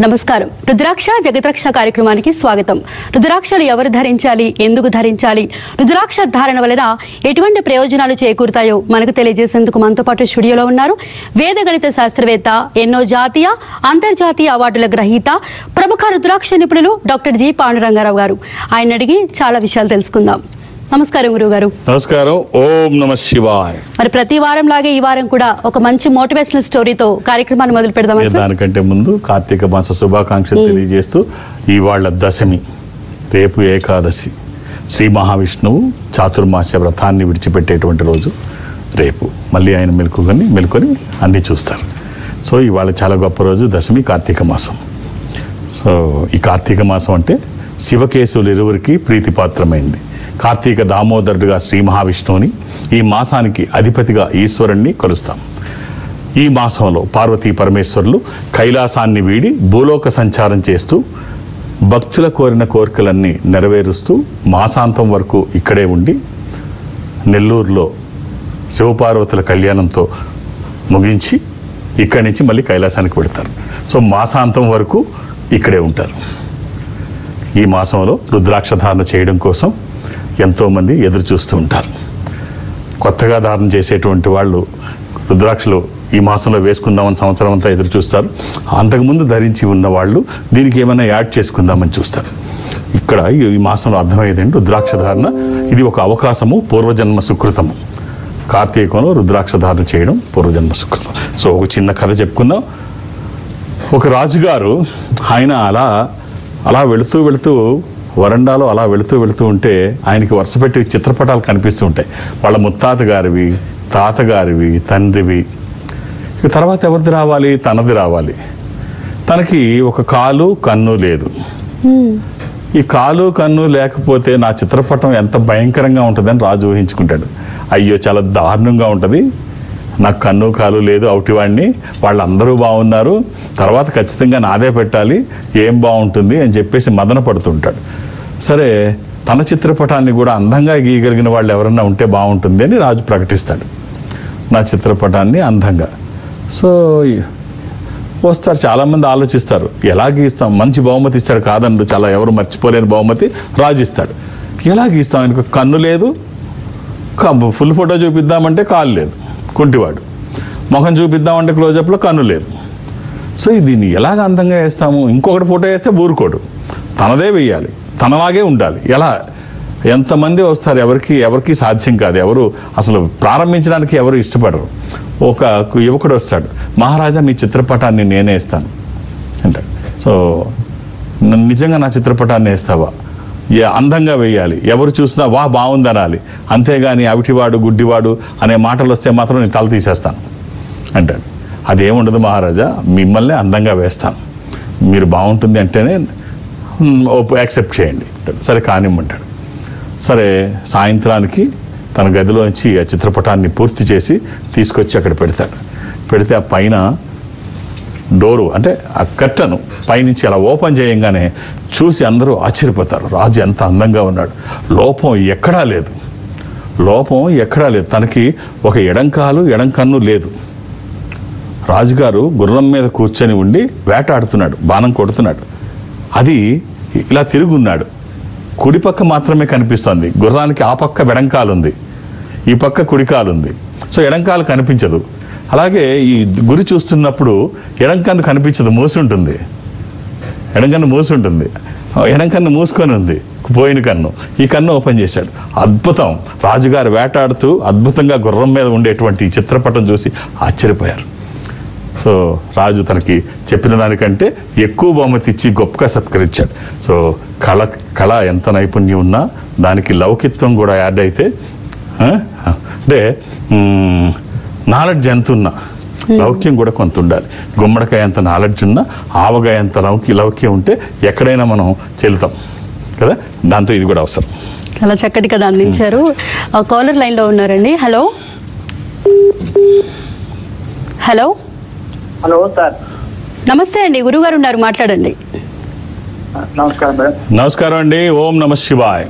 నమస్కారం. రుద్రాక్ష జగద్రక్ష కార్యక్రమానికి స్వాగతం. రుద్రాక్షలు ఎవరు ధరించాలి, ఎందుకు ధరించాలి, రుద్రాక్ష ధారణ వలన ఎటువంటి ప్రయోజనాలు చేకూరుతాయో మనకు తెలియజేసేందుకు మనతో పాటు స్టూడియోలో ఉన్నారు వేద గణిత శాస్త్రవేత్త, ఎన్నో జాతీయ అంతర్జాతీయ అవార్డుల గ్రహీత, ప్రముఖ రుద్రాక్ష నిపుణులు డాక్టర్ జి పాండురంగారావు గారు. ఆయన అడిగి చాలా విషయాలు తెలుసుకుందాం. నమస్కారం గురువు గారు. నమస్కారం. ఓం నమః శివాయ. మరి ప్రతి వారం లాగే ఈ వారం కూడా ఒక మంచి మోటివేషనల్ స్టోరీతో కార్యక్రమాన్ని మొదలు పెడదాం. దానికంటే ముందు కార్తీక మాస శుభాకాంక్షలు తెలియజేస్తూ ఇవాళ దశమి, రేపు ఏకాదశి, శ్రీ మహావిష్ణువు చాతుర్మాస వ్రతాన్ని విడిచిపెట్టేటువంటి రోజు రేపు. మళ్ళీ ఆయన మెలుకొని అన్నీ చూస్తారు. సో ఇవాళ చాలా గొప్ప రోజు దశమి, కార్తీక మాసం. సో ఈ కార్తీక మాసం అంటే శివకేశవులు ఇరువురికి ప్రీతిపాత్రమైంది. కార్తీక దామోదరుడుగా శ్రీ మహావిష్ణువుని, ఈ మాసానికి అధిపతిగా ఈశ్వరుణ్ణి కొలుస్తాం. ఈ మాసంలో పార్వతీ పరమేశ్వరులు కైలాసాన్ని వీడి భూలోక సంచారం చేస్తూ భక్తుల కోరిన కోరికలన్నీ నెరవేరుస్తూ మాసాంతం వరకు ఇక్కడే ఉండి నెల్లూరులో శివపార్వతుల కళ్యాణంతో ముగించి ఇక్కడి నుంచి మళ్ళీ కైలాసానికి వెళతారు. సో మాసాంతం వరకు ఇక్కడే ఉంటారు. ఈ మాసంలో రుద్రాక్ష ధారణ చేయడం కోసం ఎంతోమంది ఎదురు చూస్తూ ఉంటారు. కొత్తగా ధారణ చేసేటువంటి వాళ్ళు రుద్రాక్షలు ఈ మాసంలో వేసుకుందామని సంవత్సరం అంతా ఎదురు చూస్తారు. అంతకుముందు ధరించి ఉన్న వాళ్ళు దీనికి ఏమైనా యాడ్ చేసుకుందామని చూస్తారు. ఇక్కడ ఈ మాసంలో అర్థమయ్యేదంటే రుద్రాక్ష ధారణ ఇది ఒక అవకాశము, పూర్వజన్మ సుకృతము. కార్తీకంలో రుద్రాక్ష ధారణ చేయడం పూర్వజన్మ సుకృతం. సో ఒక చిన్న కథ చెప్పుకుందాం. ఒక రాజుగారు ఆయన అలా వెళుతూ వరండాలో అలా వెళుతూ ఉంటే ఆయనకి వరుసపెట్టి చిత్రపటాలు కనిపిస్తూ ఉంటాయి. వాళ్ళ ముత్తాత గారివి, తాతగారివి, తండ్రివి. ఇక తర్వాత ఎవరిది రావాలి? తనది రావాలి. తనకి ఒక కాలు కన్ను లేదు. ఈ కాలు కన్ను లేకపోతే నా చిత్రపటం ఎంత భయంకరంగా ఉంటుందని రాజు ఊహించుకుంటాడు. అయ్యో చాలా దారుణంగా ఉంటుంది, నాకు కన్ను కాలు లేదు, అవుటివాడిని, వాళ్ళందరూ బాగున్నారు, తర్వాత ఖచ్చితంగా నాదే పెట్టాలి, ఏం బాగుంటుంది అని చెప్పేసి మదన పడుతుంటాడు. సరే తన చిత్రపటాన్ని కూడా అందంగా గీయగలిగిన వాళ్ళు ఎవరన్నా ఉంటే బాగుంటుంది అని రాజు ప్రకటిస్తాడు, నా చిత్రపటాన్ని అందంగా. సో వస్తారు, చాలామంది ఆలోచిస్తారు ఎలా గీస్తాం, మంచి బహుమతి ఇస్తాడు, కాదండు, చాలా ఎవరు మర్చిపోలేని బహుమతి రాజు ఇస్తాడు. ఎలా గీస్తాం, ఆయనకు కన్ను లేదు, ఫుల్ ఫోటో చూపిద్దామంటే కాలు లేదు, కుంటివాడు, ముఖం చూపిద్దామంటే క్లోజప్లో కన్ను లేదు. సో దీన్ని ఎలాగ అందంగా వేస్తాము? ఇంకొకటి ఫోటో వేస్తే ఊరుకోడు, తనదే వేయాలి, తనలాగే ఉండాలి. ఎలా? ఎంతమంది వస్తారు, ఎవరికి సాధ్యం కాదు, ఎవరు అసలు ప్రారంభించడానికి ఎవరు ఇష్టపడరు. ఒక యువకుడు వస్తాడు, మహారాజా మీ చిత్రపటాన్ని నేనే ఇస్తాను అంటాడు. సో నిజంగా నా చిత్రపటాన్ని వేస్తావా? అందంగా వేయాలి, ఎవరు చూసినా వా బాగుంది అనాలి, అంతేగాని అవిటివాడు గుడ్డివాడు అనే మాటలు వస్తే మాత్రం నేను తల తీసేస్తాను అంటాడు. అదేముండదు మహారాజా, మిమ్మల్ని అందంగా వేస్తాను, మీరు బాగుంటుంది అంటేనే యాక్సెప్ట్ చేయండి. సరే కానిమ్మంటాడు. సరే సాయంత్రానికి తన గదిలోంచి ఆ చిత్రపటాన్ని పూర్తి చేసి తీసుకొచ్చి అక్కడ పెడితే ఆ పైన డోరు అంటే ఆ కర్టను పైనుంచి అలా ఓపెన్ చేయంగానే చూసి అందరూ ఆశ్చర్యపోతారు, రాజు ఎంత అందంగా ఉన్నాడు, లోపం ఎక్కడా లేదు. తనకి ఒక ఎడంకాలు ఎడంకన్ను లేదు. రాజుగారు గుర్రం మీద కూర్చొని ఉండి వేటాడుతున్నాడు, బాణం కొడుతున్నాడు. అది ఇలా తిరుగున్నాడు, కుడి పక్క మాత్రమే కనిపిస్తుంది. గుర్రానికి ఆ పక్క ఎడంకాలు ఉంది, ఈ పక్క కుడికాలు ఉంది. సో ఎడంకాలు కనిపించదు. అలాగే ఈ గురి చూస్తున్నప్పుడు ఎడంకన్ను కనిపించదు, మూసి ఉంటుంది. ఎడంకన్ను మూసుకొని ఉంది, పోయిన కన్ను. ఈ కన్ను ఓపెన్ చేశాడు. అద్భుతం. రాజుగారు వేటాడుతూ అద్భుతంగా గుర్రం మీద ఉండేటువంటి ఈ చిత్రపటం చూసి ఆశ్చర్యపోయారు. సో రాజు తనకి చెప్పిన దానికంటే ఎక్కువ బహుమతి ఇచ్చి గొప్పగా సత్కరించాడు. సో కళ ఎంత నైపుణ్యం ఉన్నా దానికి లౌకిత్వం కూడా యాడ్ అయితే, అంటే నాలెడ్జ్ ఎంత ఉన్నా లౌక్యం కూడా కొంత ఉండాలి. గుమ్మడికాయ ఎంత నాలెడ్జ్ ఉన్నా ఆవగాయ ఎంత లౌక్యం ఉంటే ఎక్కడైనా మనం చెల్లుతాం కదా, దాంతో ఇది కూడా అవసరం. చాలా చక్కటి కథ అందించారు. కాలర్ లైన్లో ఉన్నారండి. Hello hello hello sir. నమస్తే అండి, గురుగారు ఉన్నారు, మాట్లాడండి. నమస్కారం మేడం. నమస్కారం అండి. ఓం నమః శివాయ.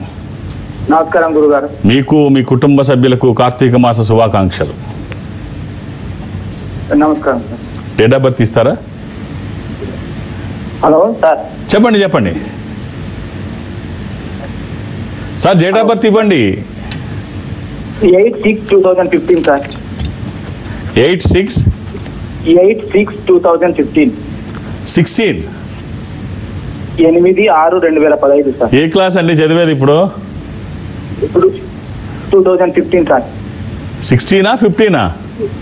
నమస్కారం గురుగారు. మీకు మీ కుటుంబ సభ్యులకు కార్తీక మాస శుభాకాంక్షలు. నమస్కారం సార్. డేట్ ఆఫ్ బర్త్ ఇస్తారా? Hello sir. చెప్పండి చెప్పండి సార్, డేట్ ఆఫ్ బర్త్ ఇవ్వండి. 8/6/2015 సార్. 8/6/2015. 8/6/2015. 8/6/2015 సార్. ఏ క్లాస్ అండి చదివేది ఇప్పుడు? ఇప్పుడు 2015 సార్. 16 15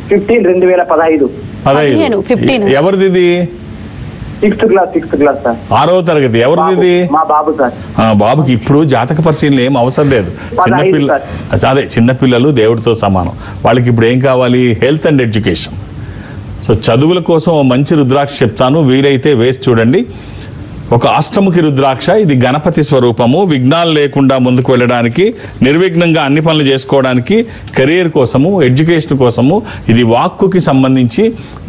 2015. 15 ఎవరిది ఇది? 6th class sir. 6వ తరగతి. ఎవరిది ఇది? మా బాబు సార్. బాబుకి ఇప్పుడు జాతక పరిశీలన ఏం అవసరం లేదు. అదే చిన్నపిల్లలు దేవుడితో సమానం. వాళ్ళకి ఇప్పుడు ఏం కావాలి? Health and education. సో చదువుల కోసం ఓ మంచి రుద్రాక్ష చెప్తాను, వీలైతే వేసి చూడండి. ఒక అష్టముఖి రుద్రాక్ష. ఇది గణపతి స్వరూపము. విఘ్నాలు లేకుండా ముందుకు వెళ్ళడానికి, నిర్విఘ్నంగా అన్ని పనులు చేసుకోవడానికి, కెరీర్ కోసము, ఎడ్యుకేషన్ కోసము, ఇది వాక్కుకి సంబంధించి,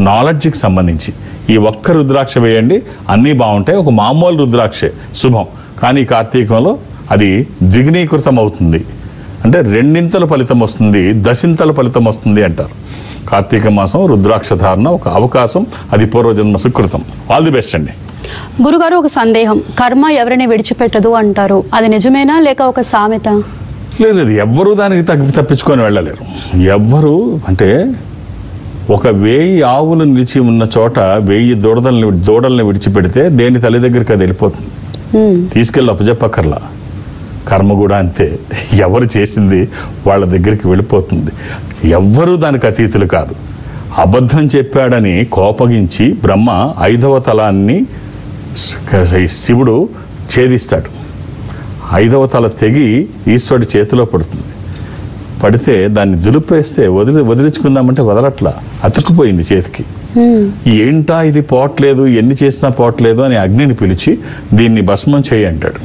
నాలెడ్జ్కి సంబంధించి. ఈ ఒక్క రుద్రాక్ష వేయండి, అన్నీ బాగుంటాయి. ఒక మామూలు రుద్రాక్షే శుభం. కానీ కార్తీకంలో అది ద్విగుణీకృతం అవుతుంది, అంటే రెండింతల ఫలితం వస్తుంది, దశింతల ఫలితం వస్తుంది అంటారు. కార్తీక మాసం రుద్రాక్ష ధారణ ఒక అవకాశం, అది పూర్వజన్మ సుకృతం. ఆల్ ది బెస్ట్ అండి. గురుగారు, ఒక సందేహం. కర్మ ఎవరిని విడిచిపెట్టదు అంటారు, అది నిజమేనా లేక ఒక సామెత? లేదు, ఎవ్వరూ దానికి తప్పించుకొని వెళ్ళలేరు. ఎవ్వరు అంటే ఒక 1000 ఆవులు నిలిచి ఉన్న చోట 1000 దూడల్ని విడిచిపెడితే దేని తల్లి దగ్గరికి అది వెళ్ళిపోతుంది. తీసుకెళ్ళి అప్పచెప్పక్కర్లా. కర్మ కూడా అంతే, ఎవరు చేసింది వాళ్ళ దగ్గరికి వెళ్ళిపోతుంది. ఎవ్వరూ దానికి అతీతులు కాదు. అబద్ధం చెప్పాడని కోపగించి బ్రహ్మ 5వ తలాన్ని శివుడు ఛేదిస్తాడు. 5వ తల తెగి ఈశ్వరుడి చేతిలో పడుతుంది. పడితే దాన్ని దులిపేస్తే వదిలించుకుందామంటే వదలట్లా, అతుక్కుపోయింది చేతికి. ఏంటా ఇది పోవట్లేదు, ఎన్ని చేసినా పోవట్లేదు అని అగ్నిని పిలిచి దీన్ని భస్మం చేయి అంటాడు.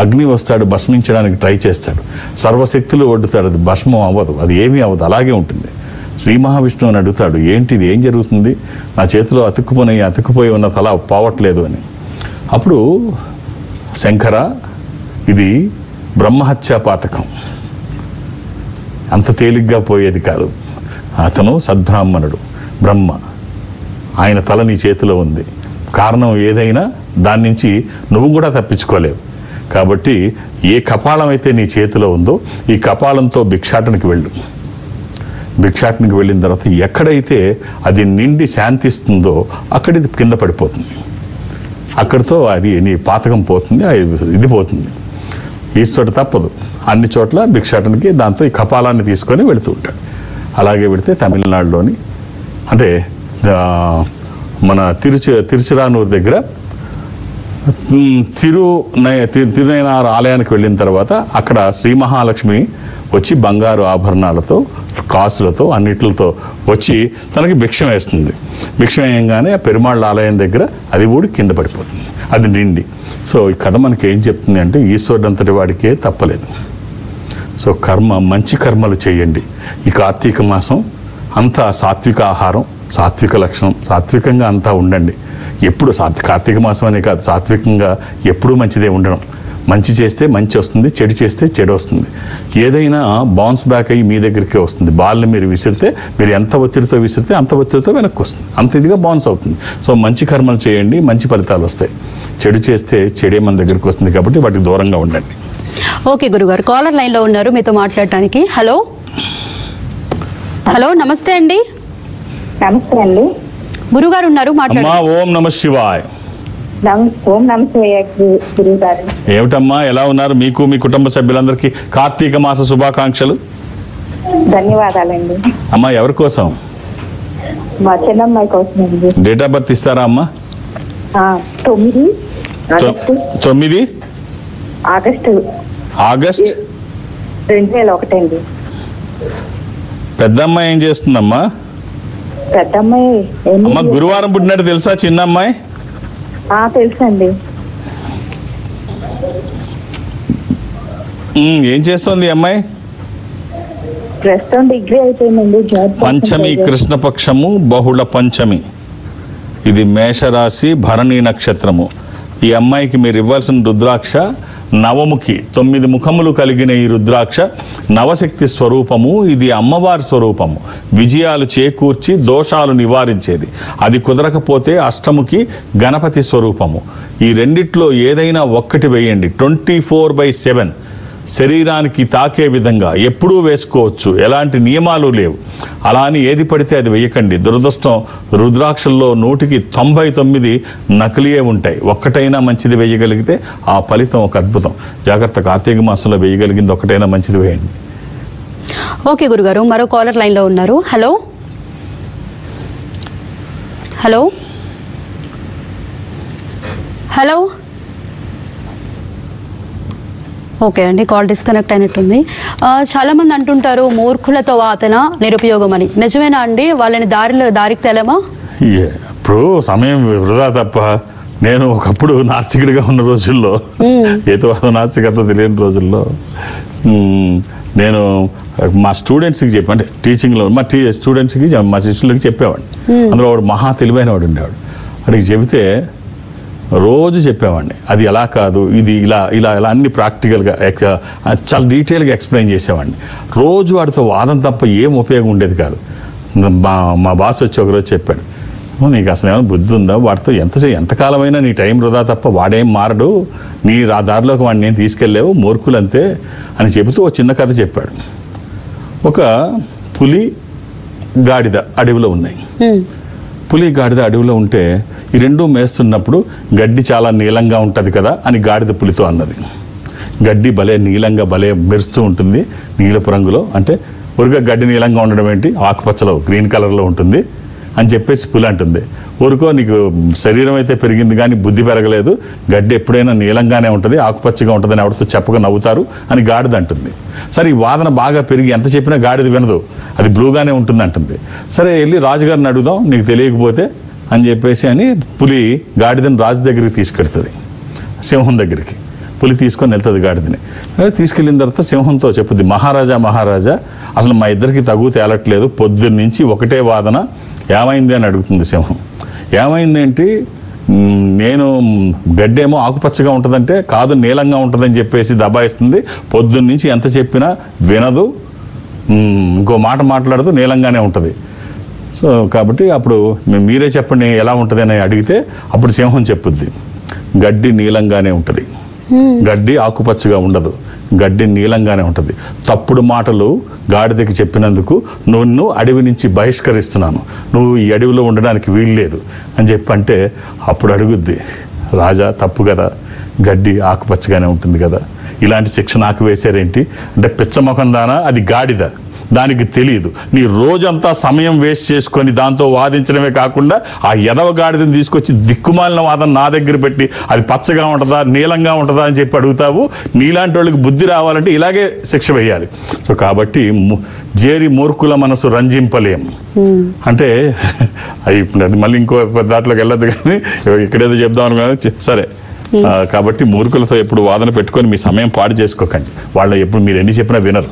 అగ్ని వస్తాడు, భస్మించడానికి ట్రై చేస్తాడు, సర్వశక్తులు ఒడ్డుతాడు, అది భస్మం అవ్వదు, అది ఏమీ అవ్వదు, అలాగే ఉంటుంది. శ్రీ మహావిష్ణువుని అడుగుతాడు, ఏంటిది, ఏం జరుగుతుంది, నా చేతిలో అతుక్కుపోయి ఉన్న తల పోవట్లేదు అని. అప్పుడు శంకర, ఇది బ్రహ్మహత్యా పాతకం, అంత తేలిగ్గా పోయేది కాదు. అతను సద్బ్రాహ్మణుడు, బ్రహ్మ, ఆయన తల నీ చేతిలో ఉంది. కారణం ఏదైనా దాని నుంచి నువ్వు కూడా తప్పించుకోలేవు. కాబట్టి ఏ కపాలం అయితే నీ చేతిలో ఉందో ఈ కపాలంతో భిక్షాటనకి వెళ్ళు. భిక్షాటనకి వెళ్ళిన తర్వాత ఎక్కడైతే అది నిండి శాంతిస్తుందో అక్కడ ఇది కింద పడిపోతుంది. అక్కడితో అది నీ పాతకం పోతుంది, ఇది పోతుంది. ఈశ్వరుడు తప్పదు, అన్ని చోట్ల భిక్షాటనకి దాంతో ఈ కపాలాన్ని తీసుకొని వెళుతూ ఉంటాడు. అలాగే వెళితే తమిళనాడులోని అంటే మన తిరుచిరానూరు దగ్గర తిరునైనార్ ఆలయానికి వెళ్ళిన తర్వాత అక్కడ శ్రీ మహాలక్ష్మి వచ్చి బంగారు ఆభరణాలతో, కాసులతో, అన్నిటితో వచ్చి తనకి భిక్షం వేస్తుంది. భిక్షం వేయంగానే ఆ పెరుమాళ్ళ ఆలయం దగ్గర అది ఊడి కింద పడిపోతుంది, అది నిండి. సో ఈ కథ మనకి ఏం చెప్తుంది అంటే ఈశ్వరుడు అంతటి వాడికే తప్పలేదు. సో మంచి కర్మలు చేయండి. ఈ కార్తీక మాసం అంతా సాత్విక ఆహారం, సాత్విక లక్షణం, సాత్వికంగా అంతా ఉండండి. ఎప్పుడు కార్తీక మాసం అనే కాదు, సాత్వికంగా ఎప్పుడూ మంచిదే ఉండడం. మంచి చేస్తే మంచి వస్తుంది, చెడు చేస్తే చెడు వస్తుంది. ఏదైనా బౌన్స్ బ్యాక్ అయ్యి మీ దగ్గరికే వస్తుంది. బాల్ని మీరు విసిరితే, మీరు ఎంత ఒత్తిడితో విసిరితే అంత ఒత్తిడితో వెనక్కి వస్తుంది, అంత ఇదిగా బౌన్స్ అవుతుంది. సో మంచి కర్మలు చేయండి, మంచి ఫలితాలు వస్తాయి. చెడు చేస్తే చెడే మన దగ్గరికి వస్తుంది, కాబట్టి వాటికి దూరంగా ఉండండి. ఓకే గురుగారు, కాలర్ లైన్ లో ఉన్నారు మీతో మాట్లాడటానికి. హలో హలో, నమస్తే అండి. నమస్తే అండి. గురుగారు ఉన్నారు, మాట్లాడండి. ఓం నమ శివాయ. ఓం నమస్తే గురువు గారు. ఏమిటమ్మా, ఎలా ఉన్నారు? మీకు మీ కుటుంబ సభ్యులందరికీ కార్తీక మాస శుభాకాంక్షలు. ధన్యవాదాలండి. అమ్మా, ఎవరి కోసం? మా చిన్నమ్మాయి కోసం అండి. డేట్ ఆఫ్ బర్త్ ఇస్తారా అమ్మా? 9 ఆగస్టు 2001 అండి. పెద్ద అమ్మాయి ఏం చేస్తుందమ్మా? పెద్ద అమ్మాయి అమ్మ గురువారం పుట్టినట్టు తెలుసా? చిన్న అమ్మాయి తెలుసండి. ఏం చేస్తుంది అమ్మాయి? ప్రస్తుతం డిగ్రీ అయిపోయిందండి. పంచమి కృష్ణపక్షము, బహుళ పంచమి, ఇది మేషరాశి, భరణి నక్షత్రము. ఈ అమ్మాయికి మీరు ఇవ్వాల్సిన రుద్రాక్ష నవముఖి 9 ముఖములు కలిగిన ఈ రుద్రాక్ష నవశక్తి స్వరూపము. ఇది అమ్మవారి స్వరూపము, విజయాలు చేకూర్చి దోషాలు నివారించేది. అది కుదరకపోతే అష్టముఖి గణపతి స్వరూపము. ఈ రెండిట్లో ఏదైనా ఒక్కటి వేయండి. 24/7 శరీరానికి తాకే విధంగా ఎప్పుడూ వేసుకోవచ్చు, ఎలాంటి నియమాలు లేవు. అలా అని ఏది పడితే అది వేయకండి. దురదృష్టం, రుద్రాక్షల్లో 199 నకిలీయే ఉంటాయి. ఒక్కటైనా మంచిది వేయగలిగితే ఆ ఫలితం ఒక అద్భుతం. జాగ్రత్త, కార్తీక మాసంలో వేయగలిగింది ఒకటైనా మంచిది వేయండి. ఓకే గురుగారు, మరో కాలర్ లైన్లో ఉన్నారు. హలో హలో హలో ఓకే అండి, కాల్ డిస్కనెక్ట్ అయినట్టుంది. చాలా మంది అంటుంటారు మూర్ఖులతో వాతన నిరుపయోగం అని. నిజమేనా అండి? వాళ్ళని దారికి తెలమా? ఇప్పుడు సమయం వృధా తప్ప. నేను ఒకప్పుడు నాస్తికుడిగా ఉన్న రోజుల్లో, హేతువాద నాస్తికత తెలియని రోజుల్లో నేను మా స్టూడెంట్స్కి చెప్పి, అంటే టీచింగ్లో మా స్టూడెంట్స్కి మా శిష్యులకి చెప్పేవాడిని. అందులో వాడు మహా తెలివైన వాడు ఉండేవాడు. వాడికి చెబితే రోజు చెప్పేవాడిని, అది ఎలా కాదు, ఇది ఇలా ఇలా ఇలా అన్ని ప్రాక్టికల్గా చాలా డీటెయిల్గా ఎక్స్ప్లెయిన్ చేసేవాడిని. రోజు వాడితో వాదం తప్ప ఏం ఉపయోగం ఉండేది కాదు. మా బాస్ వచ్చి ఒకరోజు చెప్పాడు, నీకు అసలు ఏమైనా బుద్ధి ఉందా? వాడితో ఎంతకాలమైనా నీ టైం వృధా తప్ప వాడేం మారడు, నీ దారిలోకి వాడిని నేను తీసుకెళ్ళలేవు, మూర్ఖులంతే అని చెబుతూ ఒక చిన్న కథ చెప్పాడు. ఒక పులి గాడిద అడవిలో ఉన్నాయి. పులి గాడిద అడవిలో ఉంటే ఈ రెండూ మేస్తున్నప్పుడు గడ్డి చాలా నీలంగా ఉంటుంది కదా అని గాడిద పులితో అన్నది. గడ్డి భలే నీలంగా భలే మెరుస్తూ ఉంటుంది, నీలపు రంగులో. అంటే ఊరిగా గడ్డి నీలంగా ఉండడం ఏంటి, ఆకుపచ్చలో గ్రీన్ కలర్లో ఉంటుంది అని చెప్పేసి పులి అంటుంది. ఊరుకో, నీకు శరీరం అయితే పెరిగింది కానీ బుద్ధి పెరగలేదు, గడ్డి ఎప్పుడైనా నీలంగానే ఉంటుంది, ఆకుపచ్చగా ఉంటుందని ఎవరితో చెప్పగా నవ్వుతారు అని గాడిద అంటుంది. సరే, ఈ వాదన బాగా పెరిగి ఎంత చెప్పినా గాడిద వినదు, అది బ్లూగానే ఉంటుంది అంటుంది. సరే, వెళ్ళి రాజుగారిని అడుగుదాం నీకు తెలియకపోతే అని చెప్పేసి అని పులి గాడిదని రాజు దగ్గరికి తీసుకెళ్తుంది, సింహం దగ్గరికి. పులి తీసుకొని వెళ్తుంది గాడిదని. తీసుకెళ్ళిన తర్వాత సింహంతో చెప్పుద్ది, మహారాజా అసలు మా ఇద్దరికి తగు తేలట్లేదు, పొద్దున్న నుంచి ఒకటే వాదన, ఏమైంది అని అడుగుతుంది సింహం. ఏమైందేంటి, నేను గడ్డేమో ఆకుపచ్చగా ఉంటుందంటే కాదు నీలంగా ఉంటుందని చెప్పేసి దబాయిస్తుంది, పొద్దున్న నుంచి ఎంత చెప్పినా వినదు, ఇంకో మాట మాట్లాడుతూ నీలంగానే ఉంటుంది. సో కాబట్టి అప్పుడు మీరే చెప్పండి ఎలా ఉంటుంది అని అడిగితే అప్పుడు సింహం చెప్పుద్ది, గడ్డి నీలంగానే ఉంటుంది, గడ్డి ఆకుపచ్చగా ఉండదు, గడ్డి నీలంగానే ఉంటుంది. తప్పుడు మాటలు గాడిదకి చెప్పినందుకు నువ్వు అడవి నుంచి బహిష్కరిస్తున్నాను, నువ్వు ఈ అడవిలో ఉండడానికి వీల్లేదు అని చెప్పంటే అప్పుడు అడుగుద్ది, రాజా తప్పు కదా, గడ్డి ఆకుపచ్చగానే ఉంటుంది కదా, ఇలాంటి శిక్ష నాకు వేశారేంటి అంటే, పిచ్చముఖం దానా, అది గాడిద, దానికి తెలియదు. నీ రోజంతా సమయం వేస్ట్ చేసుకొని దాంతో వాదించడమే కాకుండా ఆ ఎదవ గాడిదని తీసుకొచ్చి దిక్కుమాలిన వాదన నా దగ్గర పెట్టి అది పచ్చగా ఉంటుందా నీలంగా ఉంటుందా అని చెప్పి అడుగుతావు. నీలాంటి వాళ్ళకి బుద్ధి రావాలంటే ఇలాగే శిక్ష వేయాలి. సో కాబట్టి జేరి మూర్ఖుల మనసు రంజింపలేం అంటే అది మళ్ళీ ఇంకో దాంట్లోకి వెళ్ళదు కానీ ఇక్కడేదో చెప్దాం అనుకున్నా. సరే, కాబట్టి మూర్ఖులతో ఎప్పుడు వాదన పెట్టుకొని మీ సమయం పాడు చేసుకోకండి. వాళ్ళు ఎప్పుడు మీరు ఎన్ని చెప్పినా వినరు.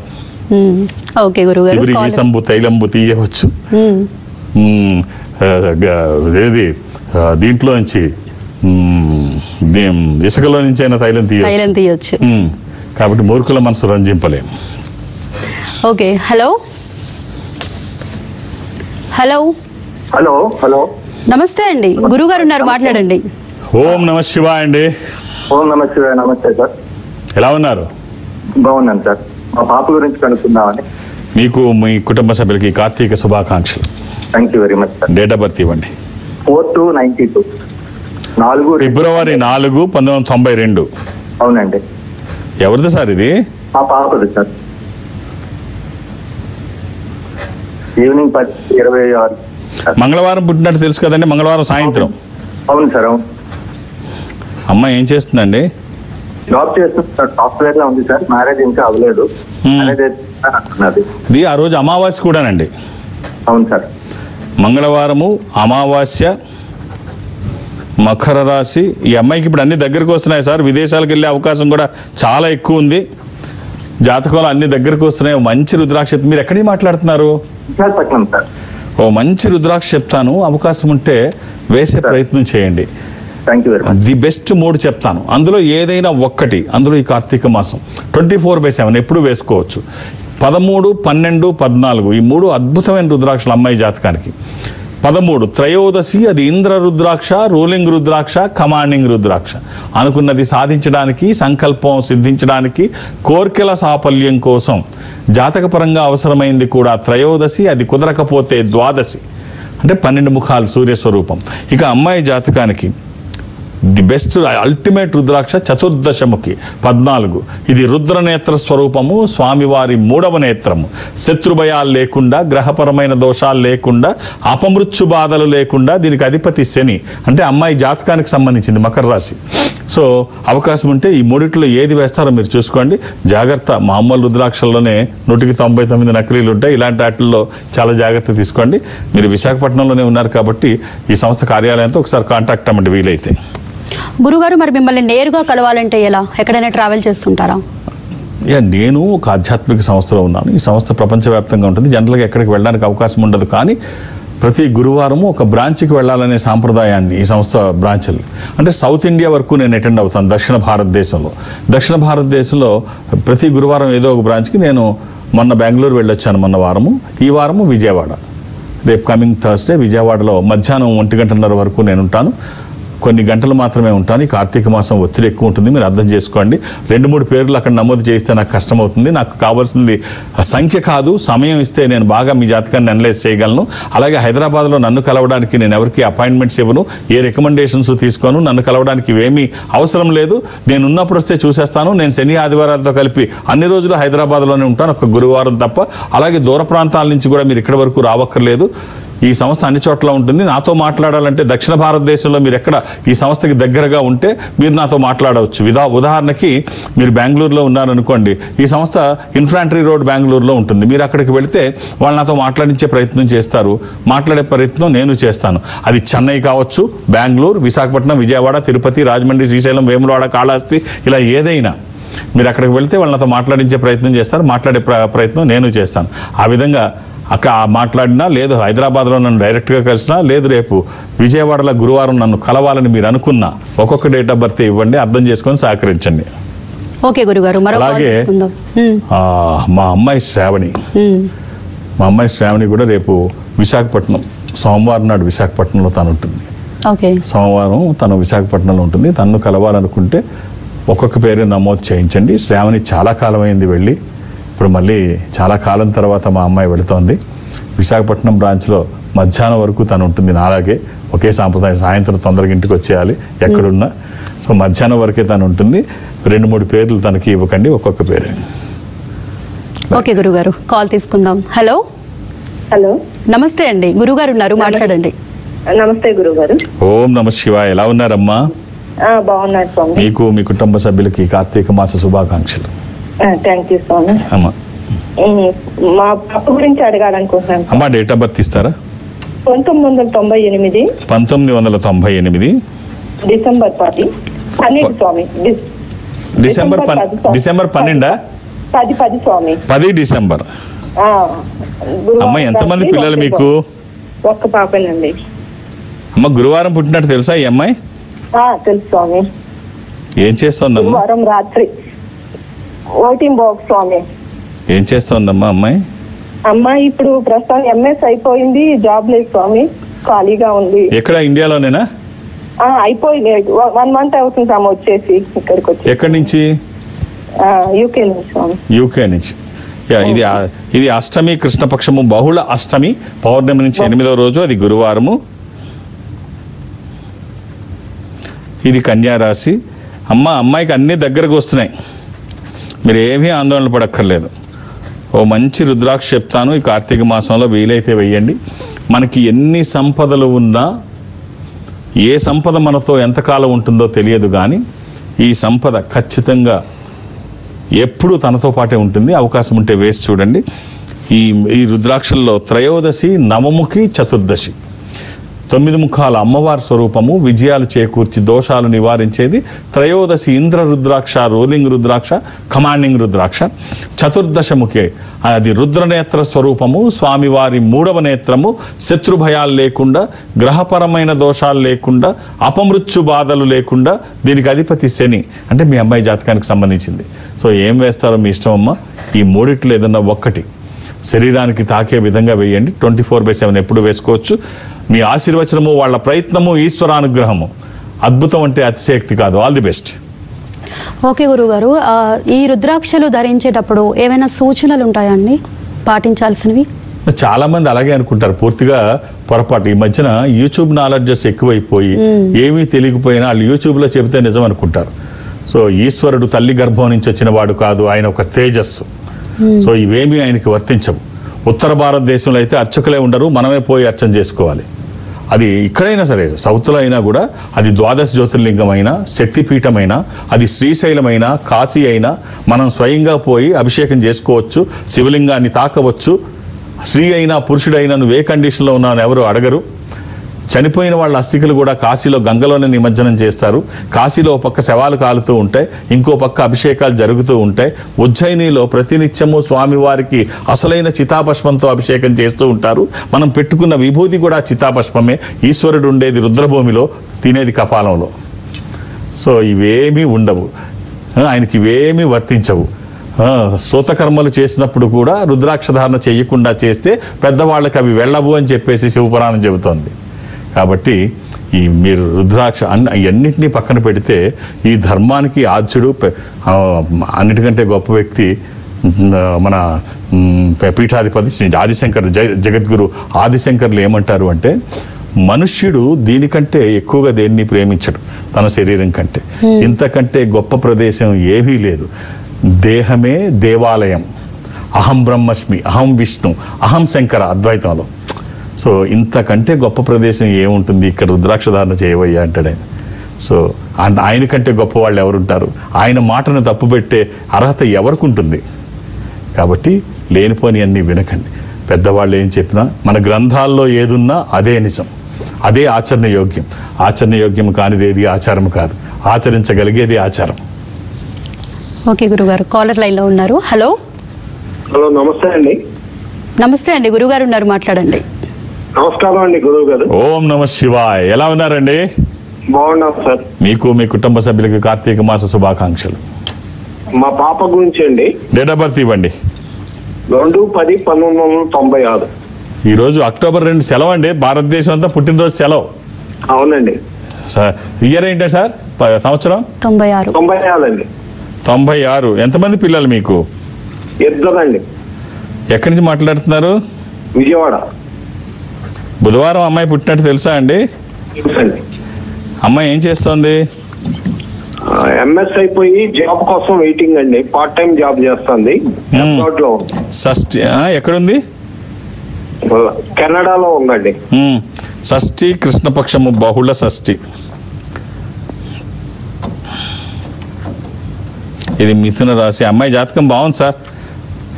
ఓకే గురుగారు, ఈసంబు తైలంబు తీయవచ్చు, ఏది దీంట్లో నుంచి ఇసుకలో నుంచి అయినా తైలం తీయవచ్చు. కాబట్టి మూర్ఖుల మనసు రంజింపలేం. Okay, hello hello hello hello నమస్తే అండి, గురుగారు ఉన్నారు, మాట్లాడండి. ఓం నమ శివాయ అండి. ఓం నమ శివాయ. నమస్తే సార్, ఎలా ఉన్నారు? బాగున్నాను సార్. మా పాప గురించి కనుక్కుందామని. మీకు మీ కుటుంబ సభ్యులకి కార్తీక శుభాకాంక్షలు. Thank you very much sir. Date of birth ఇవ్వండి. 4/2/92. 4 ఫిబ్రవరి 4, 1992. అవునండి. ఎవరిది సార్ ఇది? మా పాపది సార్. ఈవినింగ్ 10:26. మంగళవారం పుట్టినట్టు తెలుసు కదండి, మంగళవారం సాయంత్రం. అవును సార్, అవును. అమ్మాయి ఏం చేస్తుందండి? జాబ్ చేస్తుంది సార్, సాఫ్ట్వేర్ లో ఉంది సార్. మ్యారేజ్ ఇంకా అవ్వలేదు. ఇది ఆ రోజు అమావాస్య కూడానండి. అవును సార్. మంగళవారము, అమావాస్య, మకర రాశి. ఈ అమ్మాయికి ఇప్పుడు అన్ని దగ్గరకు వస్తున్నాయి సార్. విదేశాలకు వెళ్ళే అవకాశం కూడా చాలా ఎక్కువ ఉంది. జాతకంలో అన్ని దగ్గరకు వస్తున్నాయి. మంచి రుద్రాక్ష. మీరు ఎక్కడికి మాట్లాడుతున్నారు? విశాఖపట్నం సార్. ఓ మంచి రుద్రాక్ష చెప్తాను, అవకాశం ఉంటే వేసే ప్రయత్నం చేయండి. Thank you very much. The best 3 చెప్తాను, అందులో ఏదైనా ఒక్కటి, అందులో ఈ కార్తీక మాసం 24/7 ఎప్పుడు వేసుకోవచ్చు. 13, 12, 14 ఈ 3 అద్భుతమైన రుద్రాక్షలు అమ్మాయి జాతకానికి. 13 త్రయోదశి, అది ఇంద్ర రుద్రాక్ష, రూలింగ్ రుద్రాక్ష, కమాండింగ్ రుద్రాక్ష. అనుకున్నది సాధించడానికి, సంకల్పం సిద్ధించడానికి, కోర్కెల సాఫల్యం కోసం జాతకపరంగా అవసరమైంది కూడా త్రయోదశి, అది కుదరకపోతే ద్వాదశి, అంటే 12 ముఖాలు సూర్యస్వరూపం. ఇక అమ్మాయి జాతకానికి ది బెస్ట్ అల్టిమేట్ రుద్రాక్ష చతుర్దశముఖి 14. ఇది రుద్రనేత్ర స్వరూపము, స్వామివారి 3వ నేత్రము. శత్రుభయాలు లేకుండా, గ్రహపరమైన దోషాలు లేకుండా, అపమృత్యు బాధలు లేకుండా, దీనికి అధిపతి శని, అంటే అమ్మాయి జాతకానికి సంబంధించింది మకర రాశి. సో అవకాశం ఉంటే ఈ 3 ఏది వేస్తారో మీరు చూసుకోండి. జాగ్రత్త, మామూలు రుద్రాక్షల్లోనే 199 నకిలీలు ఉంటాయి. ఇలాంటి వాటిల్లో చాలా జాగ్రత్త తీసుకోండి. మీరు విశాఖపట్నంలోనే ఉన్నారు కాబట్టి ఈ సంస్థ కార్యాలయంతో ఒకసారి కాంటాక్ట్ అవ్వండి వీలైతే. గురుగారు, మరి మిమ్మల్ని నేరుగా కలవాలంటే ఎలా? ఎక్కడైనా ట్రావెల్ చేస్తుంటారా? నేను ఒక ఆధ్యాత్మిక సంస్థలో ఉన్నాను. ఈ సంస్థ ప్రపంచవ్యాప్తంగా ఉంటుంది. జనరల్గా ఎక్కడికి వెళ్ళడానికి అవకాశం ఉండదు, కానీ ప్రతి గురువారము ఒక బ్రాంచ్కి వెళ్ళాలనే సాంప్రదాయాన్ని ఈ సంస్థ బ్రాంచ్లు, అంటే సౌత్ ఇండియా వరకు నేను అటెండ్ అవుతాను. దక్షిణ భారతదేశంలో ప్రతి గురువారం ఏదో ఒక బ్రాంచ్కి నేను మొన్న బెంగళూరు వెళ్ళొచ్చాను, మొన్న వారము. ఈ వారము విజయవాడ, రేపు కమింగ్ థర్స్డే విజయవాడలో మధ్యాహ్నం 1:30 వరకు నేను ఉంటాను. కొన్ని గంటలు మాత్రమే ఉంటాను. ఈ కార్తీక మాసం ఒత్తిడి ఎక్కువ ఉంటుంది, మీరు అర్థం చేసుకోండి. 2-3 పేర్లు అక్కడ నమోదు చేస్తే నాకు కష్టమవుతుంది. నాకు కావాల్సింది సంఖ్య కాదు, సమయం ఇస్తే నేను బాగా మీ జాతకాన్ని అనలైజ్ చేయగలను. అలాగే హైదరాబాద్లో నన్ను కలవడానికి నేను ఎవరికి అపాయింట్మెంట్స్ ఇవ్వను, ఏ రికమెండేషన్స్ తీసుకోను. నన్ను కలవడానికి ఇవేమీ అవసరం లేదు. నేను ఉన్నప్పుడు వస్తే చూసేస్తాను. నేను శని ఆదివారాలతో కలిపి అన్ని రోజులు హైదరాబాద్లోనే ఉంటాను, ఒక గురువారం తప్ప. అలాగే దూర ప్రాంతాల నుంచి కూడా మీరు ఇక్కడి వరకు రావక్కర్లేదు. ఈ సంస్థ అన్ని చోట్ల ఉంటుంది. నాతో మాట్లాడాలంటే దక్షిణ భారతదేశంలో మీరు ఎక్కడ ఈ సంస్థకి దగ్గరగా ఉంటే మీరు నాతో మాట్లాడవచ్చు. ఉదాహరణకి మీరు బెంగళూరులో ఉన్నారనుకోండి, ఈ సంస్థ ఇన్ఫాంట్రీ రోడ్ బెంగళూరులో ఉంటుంది. మీరు అక్కడికి వెళితే వాళ్ళు నాతో మాట్లాడించే ప్రయత్నం చేస్తారు, మాట్లాడే ప్రయత్నం నేను చేస్తాను. అది చెన్నై కావచ్చు, బెంగళూరు, విశాఖపట్నం, విజయవాడ, తిరుపతి, రాజమండ్రి, శ్రీశైలం, వేములవాడ, కాళహస్తి, ఇలా ఏదైనా మీరు అక్కడికి వెళితే వాళ్ళు నాతో మాట్లాడించే ప్రయత్నం చేస్తారు, మాట్లాడే ప్రయత్నం నేను చేస్తాను. ఆ విధంగా అక్కడ మాట్లాడినా, లేదు హైదరాబాద్లో నన్ను డైరెక్ట్గా కలిసినా, లేదు రేపు విజయవాడలో గురువారం నన్ను కలవాలని మీరు అనుకున్నా, ఒక్కొక్క డేట్ ఆఫ్ బర్త్ ఇవ్వండి, అర్థం చేసుకొని సహకరించండి. ఓకే గురుగారు. అలాగే మా అమ్మాయి శ్రావణి కూడా రేపు విశాఖపట్నం, సోమవారం నాడు విశాఖపట్నంలో తను ఉంటుంది. సోమవారం తను విశాఖపట్నంలో ఉంటుంది. తను కలవాలనుకుంటే ఒక్కొక్క పేరు నమోదు చేయించండి. శ్రావణి చాలా కాలం అయింది వెళ్ళి, ఇప్పుడు మళ్ళీ చాలా కాలం తర్వాత మా అమ్మాయి వెళుతోంది. విశాఖపట్నం బ్రాంచ్లో మధ్యాహ్నం వరకు తను ఉంటుంది. నాలాగే ఒకే సాంప్రదాయం, సాయంత్రం తొందరగా ఇంటికి వచ్చేయాలి ఎక్కడున్నా. సో మధ్యాహ్నం వరకే తను ఉంటుంది. 2-3 పేర్లు తనకి ఇవ్వకండి, ఒక్కొక్క పేరు. ఓకే గురుగారు, కాల్ తీసుకుందాం. హలో నమస్తే అండి, గురుగారు ఉన్నారు, మాట్లాడండి. నమస్తే గురుగారు. ఓం నమ శివాయ. ఎలా ఉన్నారమ్మా? బాగున్నారు స్వామి. మీకు, మీ కుటుంబ సభ్యులకి కార్తీక మాస శుభాకాంక్షలు. థ్యాంక్ యూ స్వామి. అమ్మా, మా పాప గురించి అడగాలనుకుంటున్నాను. అమ్మా డేట్ ఆఫ్ బర్త్ ఇస్తారా? 1998. 1998 డిసెంబర్ 10 స్వామి. డిసెంబర్ 12 10 స్వామి. 10 డిసెంబర్. అమ్మ, ఎంతమంది పిల్లలు మీకు? ఒక్క పాపేనండి. అమ్మ, గురువారం పుట్టినట్టు తెలుసా ఈ అమ్మాయి? తెలుసు స్వామి. ఏం చేస్తోందమ్మా? గురువారం రాత్రి ఓటింగ్ బాక్స్ స్వామి. ఏం చేస్తోందమ్మా అమ్మాయి? అమ్మాయి ఇప్పుడు ప్రస్తుతం ఎంఎస్ అయిపోయింది, జాబ్ లేదు స్వామి, ఖాళీగా ఉంది. ఎక్కడ, ఇండియాలోనేనా? అయిపోయింది, 1 month అవుతుంది స్వామి వచ్చేసి ఇక్కడికి వచ్చి. ఎక్కడి నుంచి? యూకే నుంచి స్వామి. యూకే నుంచి. ఇది అష్టమి, కృష్ణపక్షము, బహుళ అష్టమి, పౌర్ణమి నుంచి 8వ రోజు, అది గురువారము. ఇది కన్యా రాశి. అమ్మాయికి అన్ని దగ్గరకు వస్తున్నాయి, మీరు ఏమీ ఆందోళన పడక్కర్లేదు. ఓ మంచి రుద్రాక్ష చెప్తాను, ఈ కార్తీక మాసంలో వీలైతే వెయ్యండి. మనకి ఎన్ని సంపదలు ఉన్నా, ఏ సంపద మనతో ఎంతకాలం ఉంటుందో తెలియదు, కానీ ఈ సంపద ఖచ్చితంగా ఎప్పుడూ తనతో పాటే ఉంటుంది. అవకాశం ఉంటే వేసి చూడండి. ఈ రుద్రాక్షల్లో త్రయోదశి, నవముఖి, చతుర్దశి 9 అమ్మవారి స్వరూపము, విజయాలు చేకూర్చి దోషాలు నివారించేది. త్రయోదశి ఇంద్ర రుద్రాక్ష, రోలింగ్ రుద్రాక్ష, కమాండింగ్ రుద్రాక్ష. చతుర్దశముఖి అది రుద్రనేత్ర స్వరూపము, స్వామివారి 3వ నేత్రము. శత్రు భయాలు లేకుండా, గ్రహపరమైన దోషాలు లేకుండా, అపమృత్యు బాధలు లేకుండా. దీనికి అధిపతి శని, అంటే మీ అమ్మాయి జాతకానికి సంబంధించింది. సో ఏం వేస్తారో మీ ఇష్టం అమ్మ. ఈ మూడిట్లో ఏదన్నా ఒక్కటి శరీరానికి తాకే విధంగా వేయండి. 24/7 ఎప్పుడు వేసుకోవచ్చు. మీ ఆశీర్వచనము, వాళ్ళ ప్రయత్నము, ఈశ్వరానుగ్రహము. అద్భుతం అంటే అతిశయక్తి కాదు. All the best. ఓకే గురుగారు, ఈ రుద్రాక్షలు ధరించేటప్పుడు ఏమైనా సూచనలు ఉంటాయండి పాటించాల్సినవి? చాలా మంది అలాగే అనుకుంటారు, పూర్తిగా పొరపాటు. ఈ మధ్యన యూట్యూబ్ నాలెడ్జెస్ ఎక్కువైపోయి ఏమీ తెలియకపోయినా వాళ్ళు యూట్యూబ్లో చెబితే నిజం అనుకుంటారు. సో ఈశ్వరుడు తల్లి గర్భం నుంచి వచ్చిన వాడు కాదు, ఆయన ఒక తేజస్సు. సో ఇవేమీ ఆయనకి వర్తించవు. ఉత్తర భారతదేశంలో అయితే అర్చకులే ఉండరు, మనమే పోయి అర్చన చేసుకోవాలి. అది ఇక్కడైనా సరే, సౌత్లో అయినా కూడా, అది ద్వాదశ జ్యోతిర్లింగం అయినా, శక్తిపీఠమైనా, అది శ్రీశైలమైనా, కాశీ అయినా మనం స్వయంగా పోయి అభిషేకం చేసుకోవచ్చు, శివలింగాన్ని తాకవచ్చు. స్త్రీ అయినా పురుషుడైనా నువ్వు ఏ కండిషన్లో ఉన్నావు ఎవరు అడగరు. చనిపోయిన వాళ్ళ అస్థికలు కూడా కాశీలో గంగలోనే నిమజ్జనం చేస్తారు. కాశీలో పక్క శవాలు కాలుతూ ఉంటాయి, ఇంకో పక్క అభిషేకాలు జరుగుతూ ఉంటాయి. ఉజ్జయినిలో ప్రతినిత్యము స్వామివారికి అసలైన చితాభస్మంతో అభిషేకం చేస్తూ ఉంటారు. మనం పెట్టుకున్న విభూతి కూడా చితాభస్మమే. ఈశ్వరుడు ఉండేది రుద్రభూమిలో, తినేది కపాలంలో. సో ఇవేమీ ఉండవు, ఆయనకి ఇవేమీ వర్తించవు. సూతకర్మలు చేసినప్పుడు కూడా రుద్రాక్షధారణ చేయకుండా చేస్తే పెద్దవాళ్ళకి అవి వెళ్ళవు అని చెప్పేసి శివపురాణం చెబుతోంది. కాబట్టి ఈ మీరు రుద్రాక్ష అన్నింటినీ పక్కన పెడితే ఈ ధర్మానికి ఆద్యుడు, అన్నిటికంటే గొప్ప వ్యక్తి మన పీఠాధిపతి ఆదిశంకర్, జగద్గురు ఆదిశంకర్లు ఏమంటారు అంటే, మనుష్యుడు దీనికంటే ఎక్కువగా దేన్ని ప్రేమించడు తన శరీరం కంటే. ఇంతకంటే గొప్ప ప్రదేశం ఏమీ లేదు. దేహమే దేవాలయం. అహం బ్రహ్మస్మి, అహం విష్ణు, అహం శంకర అద్వైతంలో. సో ఇంతకంటే గొప్ప ప్రదేశం ఏముంటుంది, ఇక్కడ రుద్రాక్షధారణ చేయవయ్యా అంటాడు ఆయన. సో ఆయన కంటే గొప్ప వాళ్ళు ఎవరుంటారు? ఆయన మాటను తప్పుపెట్టే అర్హత ఎవరికి ఉంటుంది? కాబట్టి లేనిపోని అన్నీ వినకండి. పెద్దవాళ్ళు ఏం చెప్పినా, మన గ్రంథాల్లో ఏదున్నా అదే నిజం, అదే ఆచరణ యోగ్యం. ఆచరణ యోగ్యం కానిదేది ఆచారం కాదు, ఆచరించగలిగేది ఆచారం. ఓకే గురుగారు, కాలర్ లైన్లో ఉన్నారు. హలో. హలో, నమస్తే అండి. నమస్తే అండి, గురుగారు ఉన్నారు, మాట్లాడండి. నమస్కారం అండి గురువు గారు. ఓం నమ శివాయ. ఎలా ఉన్నారండి? బాగున్నాం సార్. మీకు మీ కుటుంబ సభ్యులకి కార్తీక మాస శుభాకాంక్షలు. మా పాప గురించి అండి. డేట్ ఆఫ్ బర్త్ ఇవ్వండి. 2/10/1996. ఈరోజు అక్టోబర్ 2 సెలవు అండి, భారతదేశం అంతా పుట్టినరోజు సెలవు. అవునండి సార్. ఇయర్ ఏంటంటే సార్, సంవత్సరం 96. 96 అండి. 96. ఎంతమంది పిల్లలు మీకు? 2 అండి. ఎక్కడి నుంచి మాట్లాడుతున్నారు? విజయవాడ. బుధవారం అమ్మాయి పుట్టినట్టు తెలుసా అండి? తెలుసండి. అమ్మాయి ఏం చేస్తోంది? ఎంఎస్ అయిపోయి జాబ్ కోసం వెయిటింగ్ అండి. పార్ట్ టైం జాబ్ చేస్తుంది. అబ్రాడ్ లో ఉంది. షష్ఠి ఎక్కడుంది? కెనడాలో ఉందండి. షష్ఠి కృష్ణపక్షము, బహుళ షష్ఠి. ఇది మిథున రాశి. అమ్మాయి జాతకం బాగుంది సార్.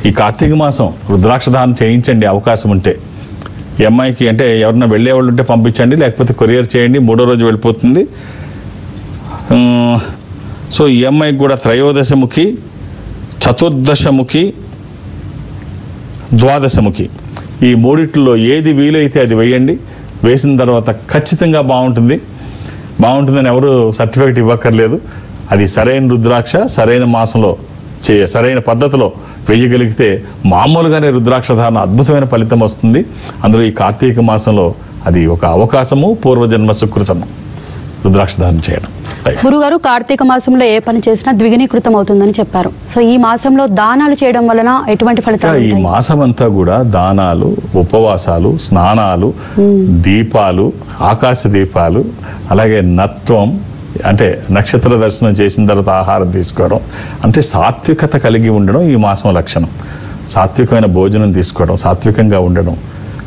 ఈ కార్తీక మాసం రుద్రాక్షధారణ చేయించండి అవకాశం ఉంటే. ఈ అమ్మాయికి అంటే ఎవరన్నా వెళ్ళేవాళ్ళు ఉంటే పంపించండి, లేకపోతే కొరియర్ చేయండి, 3వ రోజు వెళ్ళిపోతుంది. సో ఈ అమ్మాయికి కూడా త్రయోదశముఖి, చతుర్దశముఖి, ద్వాదశముఖి, ఈ మూడిట్లో ఏది వీలైతే అది వేయండి. వేసిన తర్వాత ఖచ్చితంగా బాగుంటుందని ఎవరు సర్టిఫికేట్ ఇవ్వక్కర్లేదు. అది సరైన రుద్రాక్ష సరైన మాసంలో సరైన పద్ధతిలో వేయగలిగితే మామూలుగానే రుద్రాక్షధారణ అద్భుతమైన ఫలితం వస్తుంది. అందులో ఈ కార్తీక మాసంలో అది ఒక అవకాశము, పూర్వజన్మ సుకృతము రుద్రాక్షధారణ చేయడం. గురుగారు, కార్తీక మాసంలో ఏ పని చేసినా ద్విగుణీకృతం అవుతుందని చెప్పారు. సో ఈ మాసంలో దానాలు చేయడం వలన ఎటువంటి ఫలితాలు? ఈ మాసం అంతా కూడా దానాలు, ఉపవాసాలు, స్నానాలు, దీపాలు, ఆకాశ దీపాలు, అలాగే నత్వం అంటే నక్షత్ర దర్శనం చేసిన తర్వాత ఆహారం తీసుకోవడం, అంటే సాత్వికత కలిగి ఉండడం ఈ మాసం లక్షణం. సాత్వికమైన భోజనం తీసుకోవడం, సాత్వికంగా ఉండడం,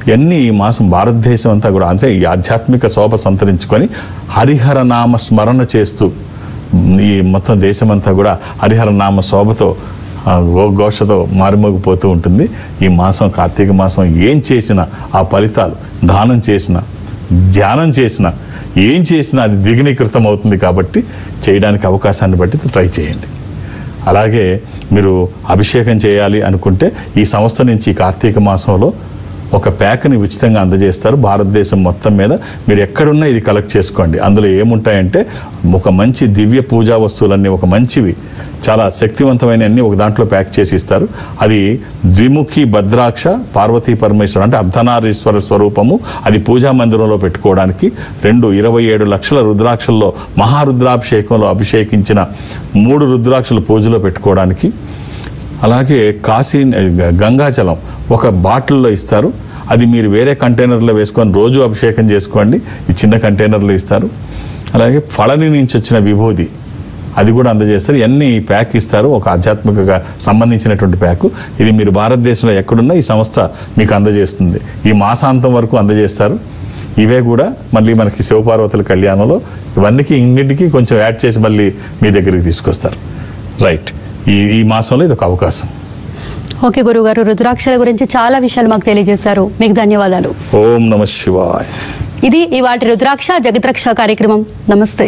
ఇవన్నీ ఈ మాసం భారతదేశం అంతా కూడా అంటే ఈ ఆధ్యాత్మిక శోభ సంతరించుకొని హరిహర నామ స్మరణ చేస్తూ ఈ మొత్తం దేశమంతా కూడా హరిహర నామ శోభతో ఘోషతో మారుమోగిపోతూ ఉంటుంది. ఈ మాసం కార్తీక మాసం ఏం చేసినా ఆ ఫలితాలు, దానం చేసిన ధ్యానం చేసినా ఏం చేసినా అది ద్విగుణీకృతం అవుతుంది. కాబట్టి చేయడానికి అవకాశాన్ని బట్టి ట్రై చేయండి. అలాగే మీరు అభిషేకం చేయాలి అనుకుంటే ఈ సంస్థ నుంచి కార్తీక మాసంలో ఒక ప్యాక్ని ఉచితంగా అందజేస్తారు. భారతదేశం మొత్తం మీద మీరు ఎక్కడున్నా ఇది కలెక్ట్ చేసుకోండి. అందులో ఏముంటాయంటే ఒక మంచి దివ్య పూజా వస్తువులన్నీ, ఒక మంచివి చాలా శక్తివంతమైన అన్ని ఒక దాంట్లో ప్యాక్ చేసి ఇస్తారు. అది ద్విముఖి భద్రాక్ష పార్వతీ పరమేశ్వరు అంటే అర్ధనారీశ్వర స్వరూపము. అది పూజా మందిరంలో పెట్టుకోవడానికి. 27 లక్షల రుద్రాక్షల్లో మహారుద్రాభిషేకంలో అభిషేకించిన 3 రుద్రాక్షలు పూజలో పెట్టుకోవడానికి. అలాగే గంగాజలం ఒక బాటిల్లో ఇస్తారు. అది మీరు వేరే కంటైనర్లో వేసుకొని రోజు అభిషేకం చేసుకోండి. ఈ చిన్న కంటైనర్లో ఇస్తారు. అలాగే ఫళని నుంచి వచ్చిన విభూది అది కూడా అందజేస్తారు. ఇవన్నీ ప్యాక్ ఇస్తారు, ఒక ఆధ్యాత్మికగా సంబంధించినటువంటి ప్యాకు. ఇది మీరు భారతదేశంలో ఎక్కడున్నా ఈ సంస్థ మీకు అందజేస్తుంది. ఈ మాసాంతం వరకు అందజేస్తారు. ఇవే కూడా మళ్ళీ మనకి శివపార్వతుల కళ్యాణంలో ఇవన్నీ ఇన్నింటికి కొంచెం యాడ్ చేసి మళ్ళీ మీ దగ్గరికి తీసుకొస్తారు. రైట్, ఈ మాసంలో ఇది ఒక అవకాశం. ఓకే గురుగారు, రుద్రాక్షల గురించి చాలా విషయాలు మాకు తెలియజేశారు. మీకు ధన్యవాదాలు. ఓం నమః శివాయ. ఇది ఇవాటి రుద్రాక్ష జగద్రక్ష కార్యక్రమం. నమస్తే.